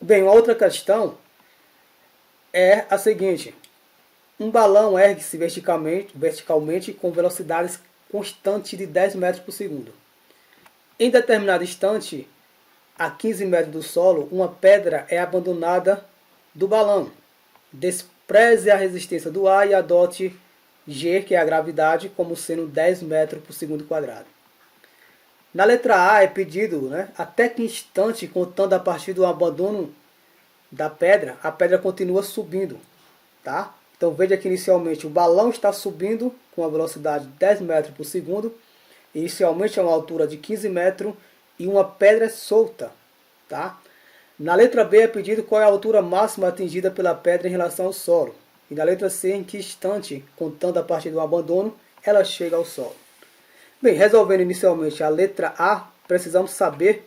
Bem, uma outra questão é a seguinte. Um balão ergue-se verticalmente com velocidades constantes de 10 metros por segundo. Em determinado instante, a 15 metros do solo, uma pedra é abandonada do balão. Despreze a resistência do ar e adote G, que é a gravidade, como sendo 10 metros por segundo quadrado. Na letra A é pedido, até que instante, contando a partir do abandono da pedra, a pedra continua subindo. Tá? Então veja que inicialmente o balão está subindo com a velocidade de 10 metros por segundo. Inicialmente é uma altura de 15 metros e uma pedra é solta. Tá? Na letra B é pedido qual é a altura máxima atingida pela pedra em relação ao solo. E na letra C, em que instante, contando a partir do abandono, ela chega ao solo. Bem, resolvendo inicialmente a letra A, precisamos saber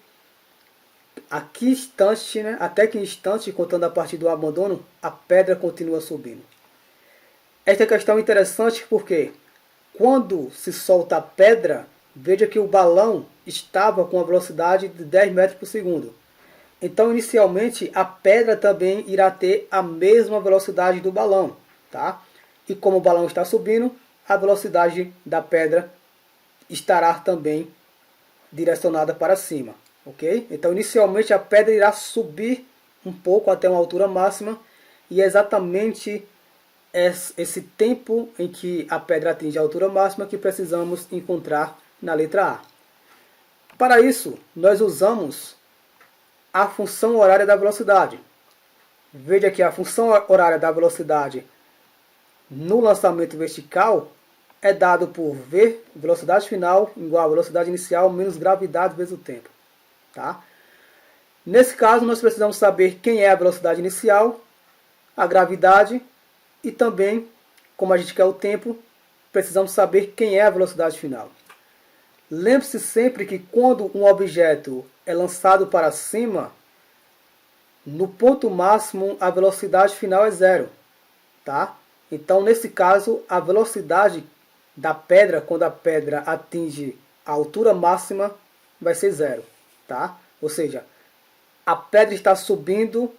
a que instante, até que instante, contando a partir do abandono, a pedra continua subindo. Esta questão é interessante porque quando se solta a pedra, veja que o balão estava com a velocidade de 10 metros por segundo. Então, inicialmente, a pedra também irá ter a mesma velocidade do balão. Tá? E como o balão está subindo, a velocidade da pedra estará também direcionada para cima. Ok? Então, inicialmente, a pedra irá subir um pouco até uma altura máxima. E é exatamente esse tempo em que a pedra atinge a altura máxima que precisamos encontrar na letra A. Para isso, nós usamos a função horária da velocidade. Veja que a função horária da velocidade no lançamento vertical é dado por V, velocidade final, igual a velocidade inicial, menos gravidade vezes o tempo. Tá? Nesse caso, nós precisamos saber quem é a velocidade inicial, a gravidade e também, como a gente quer o tempo, precisamos saber quem é a velocidade final. Lembre-se sempre que quando um objeto é lançado para cima, no ponto máximo a velocidade final é zero. Tá? Então, nesse caso, a velocidade da pedra, quando a pedra atinge a altura máxima, vai ser zero. Tá? Ou seja, a pedra está subindo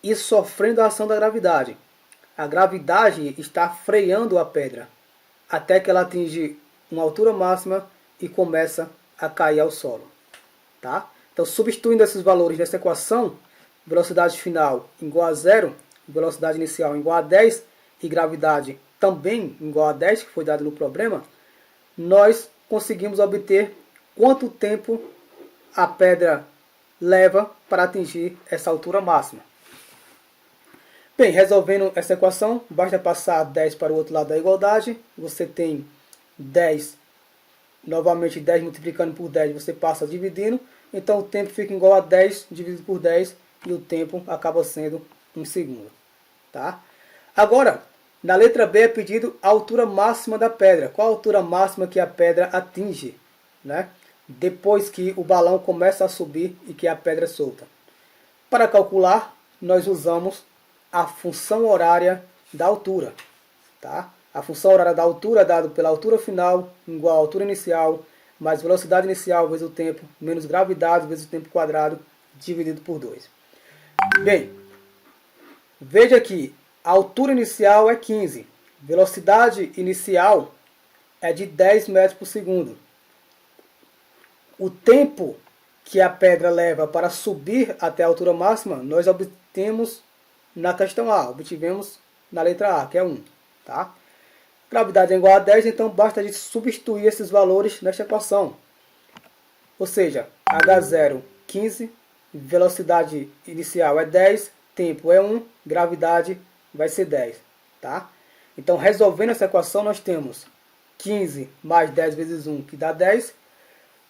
e sofrendo a ação da gravidade. A gravidade está freando a pedra até que ela atinge uma altura máxima e começa a cair ao solo. Tá? Então, substituindo esses valores nessa equação, velocidade final igual a zero, velocidade inicial igual a 10 e gravidade também igual a 10, que foi dado no problema, nós conseguimos obter quanto tempo a pedra leva para atingir essa altura máxima. Bem, resolvendo essa equação, basta passar 10 para o outro lado da igualdade. Você tem 10, novamente 10 multiplicando por 10, você passa dividindo. Então o tempo fica igual a 10 dividido por 10 e o tempo acaba sendo 1 segundo. Tá? Agora, na letra B é pedido a altura máxima da pedra. Qual a altura máxima que a pedra atinge, depois que o balão começa a subir e que a pedra é solta? Para calcular, nós usamos a função horária da altura. Tá? A função horária da altura é dada pela altura final igual à altura inicial, mais velocidade inicial vezes o tempo, menos gravidade vezes o tempo quadrado, dividido por 2. Bem, veja que a altura inicial é 15. Velocidade inicial é de 10 metros por segundo. O tempo que a pedra leva para subir até a altura máxima, nós obtemos na questão A, obtivemos na letra A, que é 1. Tá? Gravidade é igual a 10, então basta a gente substituir esses valores nesta equação. Ou seja, H0, 15, velocidade inicial é 10, tempo é 1, gravidade vai ser 10. Tá? Então, resolvendo essa equação, nós temos 15 mais 10 vezes 1, que dá 10,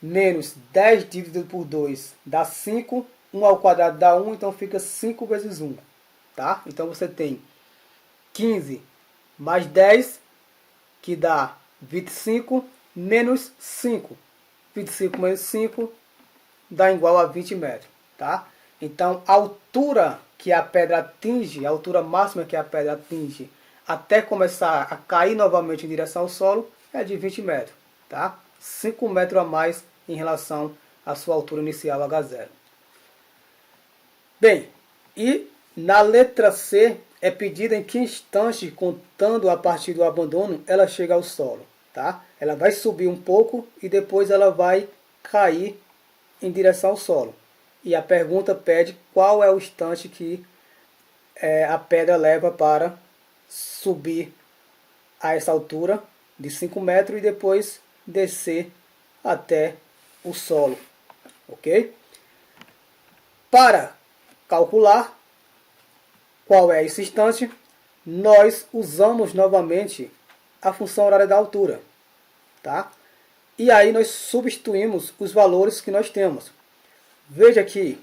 menos 10 dividido por 2 dá 5, 1 ao quadrado dá 1, então fica 5 vezes 1. Tá? Então, você tem 15 mais 10, que dá 25, menos 5. 25 menos 5 dá igual a 20 metros. Tá? Então, a altura que a pedra atinge, a altura máxima que a pedra atinge, até começar a cair novamente em direção ao solo, é de 20 metros. Tá? 5 metros a mais em relação à sua altura inicial H0. Bem, E na letra C é pedida em que instante, contando a partir do abandono, ela chega ao solo. Tá? Ela vai subir um pouco e depois ela vai cair em direção ao solo. E a pergunta pede qual é o instante que a pedra leva para subir a essa altura de 5 metros e depois descer até o solo. Ok? Para calcular qual é esse instante, nós usamos novamente a função horária da altura. Tá? E aí nós substituímos os valores que nós temos. Veja que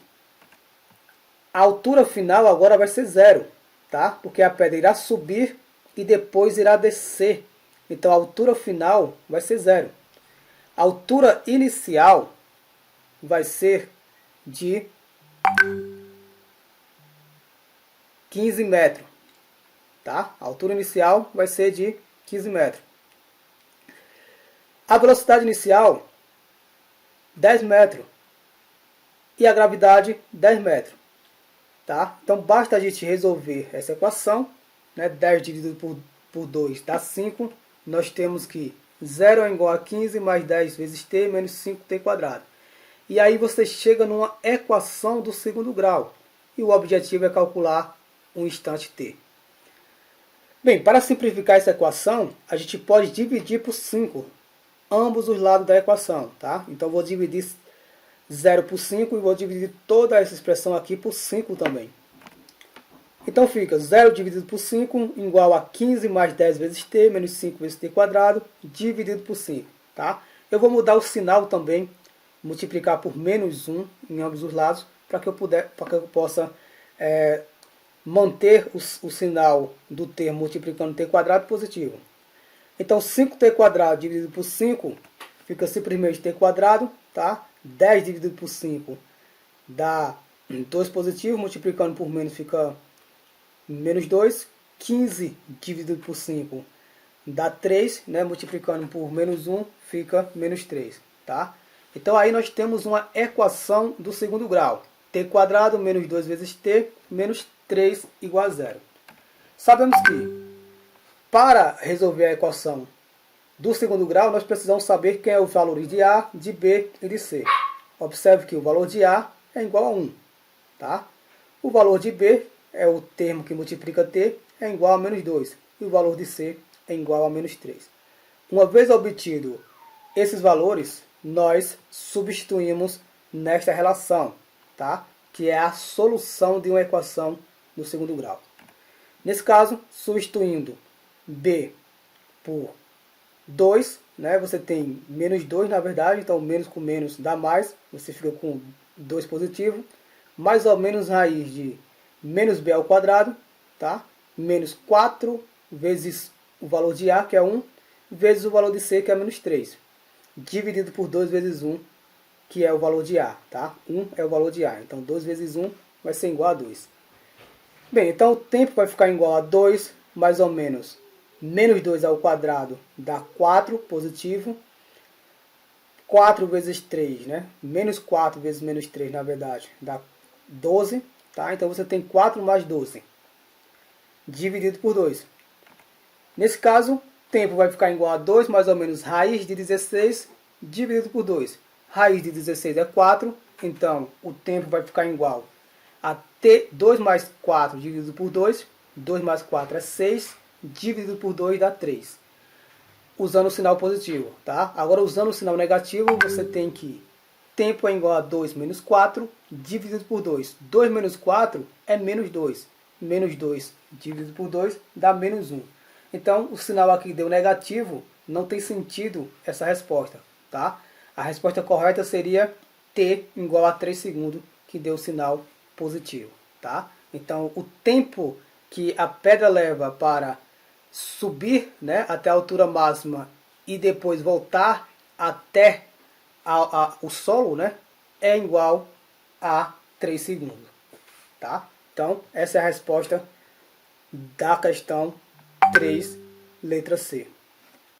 a altura final agora vai ser 0, tá? Porque a pedra irá subir e depois irá descer. Então a altura final vai ser 0. A altura inicial vai ser de 15 metros. Tá? A altura inicial vai ser de 15 metros. A velocidade inicial, 10 metros. E a gravidade, 10 metros. Tá? Então basta a gente resolver essa equação. Né? 10 dividido por 2 dá 5. Nós temos que 0 é igual a 15 mais 10 vezes t menos 5t quadrado. E aí você chega numa equação do segundo grau. E o objetivo é calcular um instante t. Bem, para simplificar essa equação, a gente pode dividir por 5 ambos os lados da equação. Tá? Então eu vou dividir 0 por 5 e vou dividir toda essa expressão aqui por 5 também. Então fica 0 dividido por 5 igual a 15 mais 10 vezes t menos 5 vezes t quadrado dividido por 5. Tá? Eu vou mudar o sinal também, multiplicar por menos 1 em ambos os lados, para que eu possa manter o sinal do termo multiplicando t quadrado positivo. Então 5t quadrado dividido por 5 fica simplesmente t quadrado. Tá? 10 dividido por 5 dá 2 positivo, multiplicando por menos fica menos 2. 15 dividido por 5 dá 3, né? Multiplicando por menos 1 fica menos 3. Tá? Então aí nós temos uma equação do segundo grau. T quadrado menos 2 vezes t menos 3 igual a 0. Sabemos que para resolver a equação do segundo grau, nós precisamos saber quem é os valores de A, de B e de C. Observe que o valor de A é igual a 1. Tá? O valor de B é o termo que multiplica T, é igual a menos 2. E o valor de C é igual a menos 3. Uma vez obtido esses valores, nós substituímos nesta relação, tá? Que é a solução de uma equação no segundo grau. Nesse caso, substituindo B por 2, né? Você tem menos 2 na verdade, então menos com menos dá mais, você fica com 2 positivo, mais ou menos raiz de menos b ao quadrado, tá? Menos 4 vezes o valor de A, que é 1, vezes o valor de C, que é menos 3, dividido por 2 vezes 1, que é o valor de A, tá? 1 é o valor de A, então 2 vezes 1 vai ser igual a 2. Bem, então o tempo vai ficar igual a 2, mais ou menos menos 2 ao quadrado dá 4 positivo. 4 vezes 3, né? Menos 4 vezes menos 3, na verdade, dá 12. Tá? Então você tem 4 mais 12, dividido por 2. Nesse caso, tempo vai ficar igual a 2, mais ou menos raiz de 16, dividido por 2. Raiz de 16 é 4, então o tempo vai ficar igual a t 2 mais 4 dividido por 2. 2 mais 4 é 6, dividido por 2 dá 3. Usando o sinal positivo. Tá? Agora, usando o sinal negativo, você tem que tempo é igual a 2 menos 4, dividido por 2. 2 menos 4 é menos 2. Menos 2 dividido por 2 dá menos 1. Então, o sinal aqui deu negativo, não tem sentido essa resposta. Tá? A resposta correta seria t igual a 3 segundos, que deu o sinal positivo. Tá? Então, o tempo que a pedra leva para subir, né, até a altura máxima e depois voltar até o solo, né, é igual a 3 segundos. Tá? Então, essa é a resposta da questão 3, letra C.